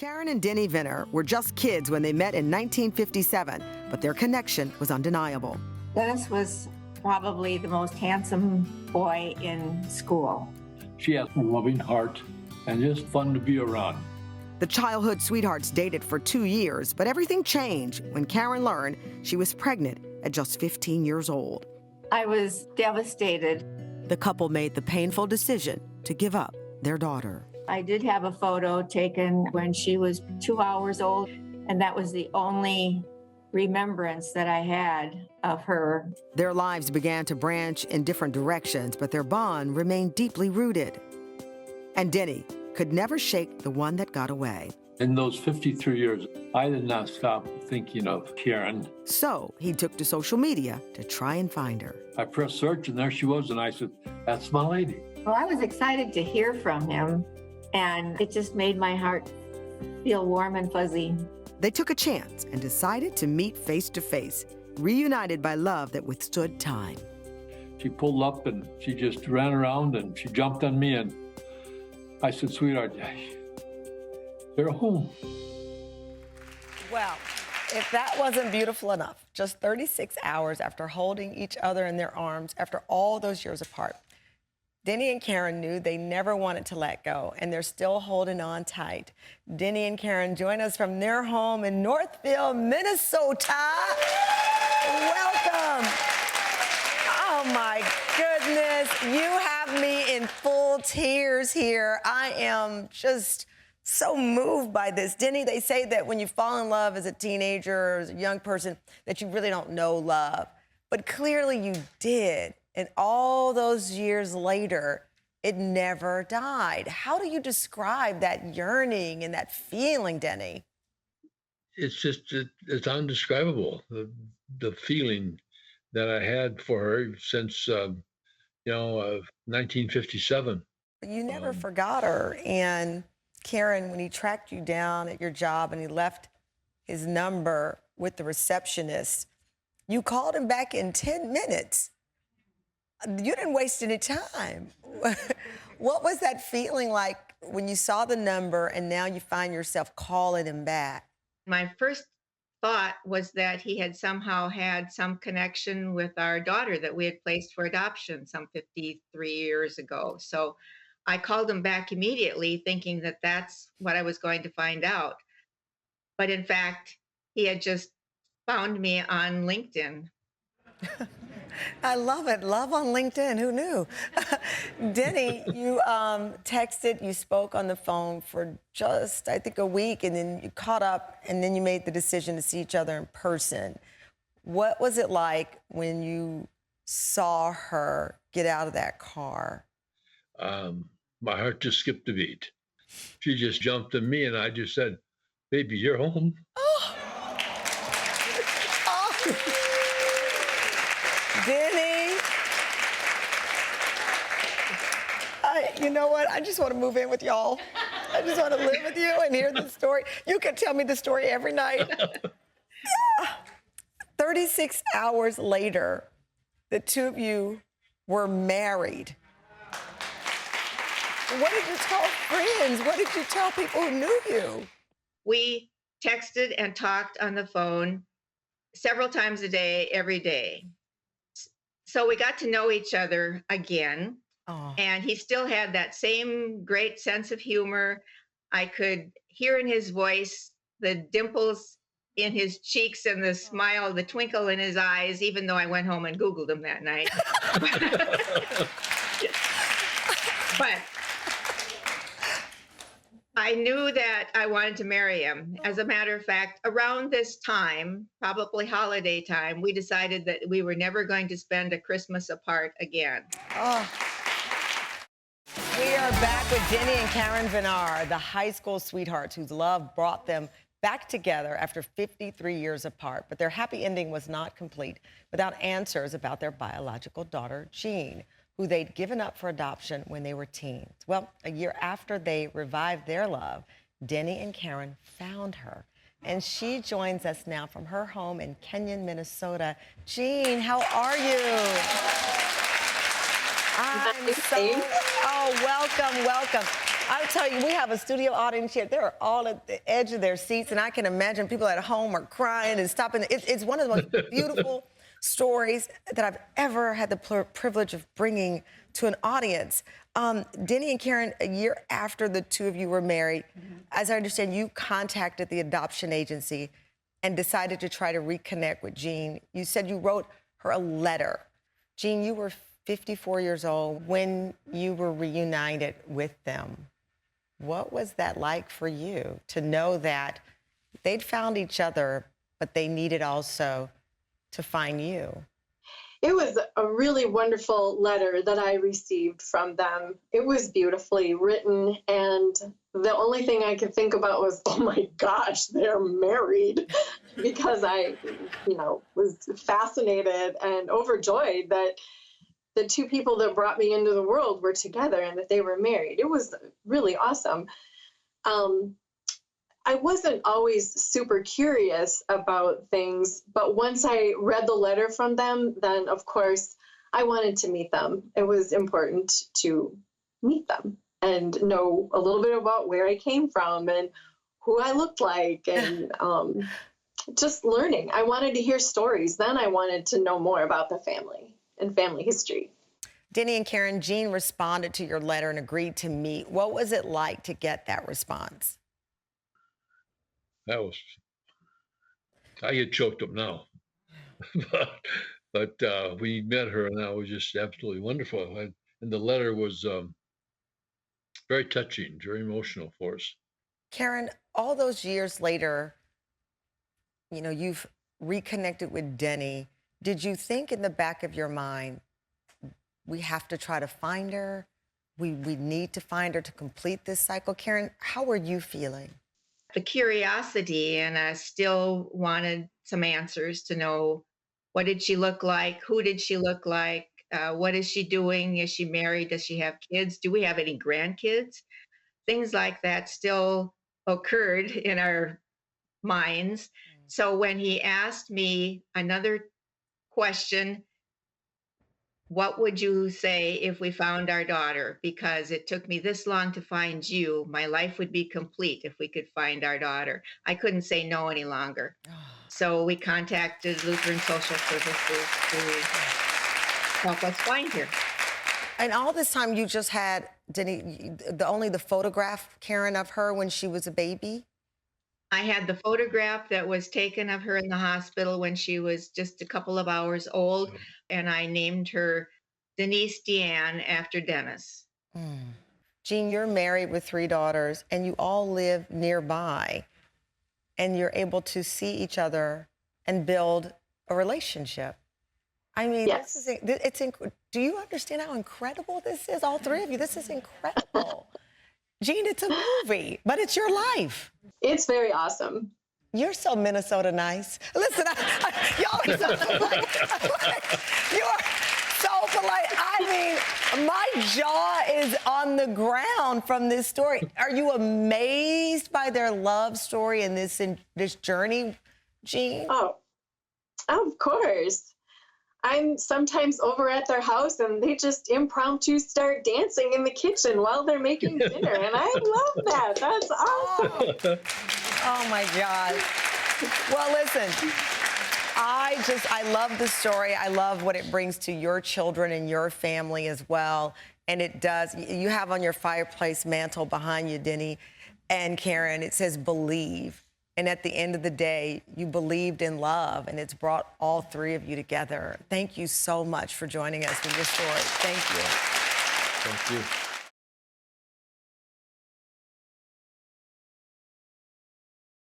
Karen and Denny Vinar were just kids when they met in 1957, but their connection was undeniable. Dennis was probably the most handsome boy in school. She has a loving heart and just fun to be around. The childhood sweethearts dated for 2 years, but everything changed when Karen learned she was pregnant at just 15 years old. I was devastated. The couple made the painful decision to give up their daughter. I did have a photo taken when she was 2 hours old, and that was the only remembrance that I had of her. Their lives began to branch in different directions, but their bond remained deeply rooted. And Denny could never shake the one that got away. In those 53 years, I did not stop thinking of Karen. So he took to social media to try and find her. I pressed search, and there she was, and I said, "That's my lady." Well, I was excited to hear from him, and it just made my heart feel warm and fuzzy. They took a chance and decided to meet face to face, reunited by love that withstood time. She pulled up, and she just ran around, and she jumped on me, and I said, "Sweetheart, they're home." Well, if that wasn't beautiful enough, just 36 hours after holding each other in their arms after all those years apart, Denny and Karen knew they never wanted to let go, and they're still holding on tight. Denny and Karen join us from their home in Northville, Minnesota. Welcome. Oh, my goodness. You have me in full tears here. I am just so moved by this. Denny, they say that when you fall in love as a teenager or as a young person, that you really don't know love. But clearly you did. And all those years later, it never died. How do you describe that yearning and that feeling, Denny? It's just, it's undescribable, the feeling that I had for her since, 1957. You never forgot her. And Karen, when he tracked you down at your job and he left his number with the receptionist, you called him back in 10 minutes. You didn't waste any time. What was that feeling like when you saw the number and now you find yourself calling him back? My first thought was that he had somehow had some connection with our daughter that we had placed for adoption some 53 years ago. So I called him back immediately thinking that that's what I was going to find out. But in fact, he had just found me on LinkedIn. I love it. Love on LinkedIn. Who knew? Denny, you texted, you spoke on the phone for just, I think, a week, and then you caught up, and then you made the decision to see each other in person. What was it like when you saw her get out of that car? My heart just skipped a beat. She just jumped on me, and I just said, "Baby, you're home." Oh. Oh. Denny, you know what? I just want to move in with y'all. I just want to live with you and hear the story. You can tell me the story every night. 36 hours later, the two of you were married. What did you tell friends? What did you tell people who knew you? We texted and talked on the phone several times a day, every day. So we got to know each other again. Oh. And he still had that same great sense of humor. I could hear in his voice the dimples in his cheeks and the smile, the twinkle in his eyes, even though I went home and Googled him that night. But I knew that I wanted to marry him. As a matter of fact, around this time, probably holiday time, we decided that we were never going to spend a Christmas apart again. Oh. We are back with Denny and Karen Vinar, the high school sweethearts whose love brought them back together after 53 years apart. But their happy ending was not complete without answers about their biological daughter, Jean, who they'd given up for adoption when they were teens. Well, a year after they revived their love, Denny and Karen found her. And she joins us now from her home in Kenyon, Minnesota. Jean, how are you? I'm so, welcome. I'll tell you, we have a studio audience here. They're all at the edge of their seats, and I can imagine people at home are crying and stopping. It's one of the most beautiful stories that I've ever had the privilege of bringing to an audience. Denny and Karen, a year after the two of you were married, as I understand, you contacted the adoption agency and decided to try to reconnect with Jean. You said you wrote her a letter. Jean, you were 54 years old when you were reunited with them. What was that like for you to know that they'd found each other, but they needed also to find you? It was a really wonderful letter that I received from them. It was beautifully written, and the only thing I could think about was, oh my gosh, they're married, because I, was fascinated and overjoyed that the two people that brought me into the world were together and that they were married. It was really awesome. I wasn't always super curious about things, but once I read the letter from them, then of course I wanted to meet them. It was important to meet them and know a little bit about where I came from and who I looked like, and just learning. I wanted to hear stories. Then I wanted to know more about the family and family history. Denny and Karen, Jean responded to your letter and agreed to meet. What was it like to get that response? I get choked up now. but we met her, and that was just absolutely wonderful. And the letter was very touching, very emotional for us. Karen, all those years later, you've reconnected with Denny. Did you think in the back of your mind, we have to try to find her? We need to find her to complete this cycle? Karen, how were you feeling? The curiosity, and I still wanted some answers to know, what did she look like? Who did she look like? What is she doing? Is she married? Does she have kids? Do we have any grandkids? Things like that still occurred in our minds. So when he asked me another question, what would you say if we found our daughter? Because it took me this long to find you. My life would be complete if we could find our daughter. I couldn't say no any longer. So we contacted Lutheran Social Services to help us find her. And all this time you just had, Denny, only the photograph, Karen, of her when she was a baby? I had the photograph that was taken of her in the hospital when she was just a couple of hours old, and I named her Denise Deanne after Dennis. Jean, you're married with 3 daughters, and you all live nearby, and you're able to see each other and build a relationship. I mean, yes. Do you understand how incredible this is? All 3 of you, this is incredible. Jean, it's a movie, but it's your life. It's very awesome. You're so Minnesota nice. Listen, y'all are so polite. You are so polite. I mean, my jaw is on the ground from this story. Are you amazed by their love story and this journey, Jean? Oh, of course. I'm sometimes over at their house and they just impromptu start dancing in the kitchen while they're making dinner. And I love that. That's awesome. Oh my God. Well, listen, I love the story. I love what it brings to your children and your family as well. And it does. You have on your fireplace mantle behind you, Denny and Karen, it says believe. And at the end of the day, you believed in love, and it's brought all 3 of you together. Thank you so much for joining us with your story. Thank you. Thank you.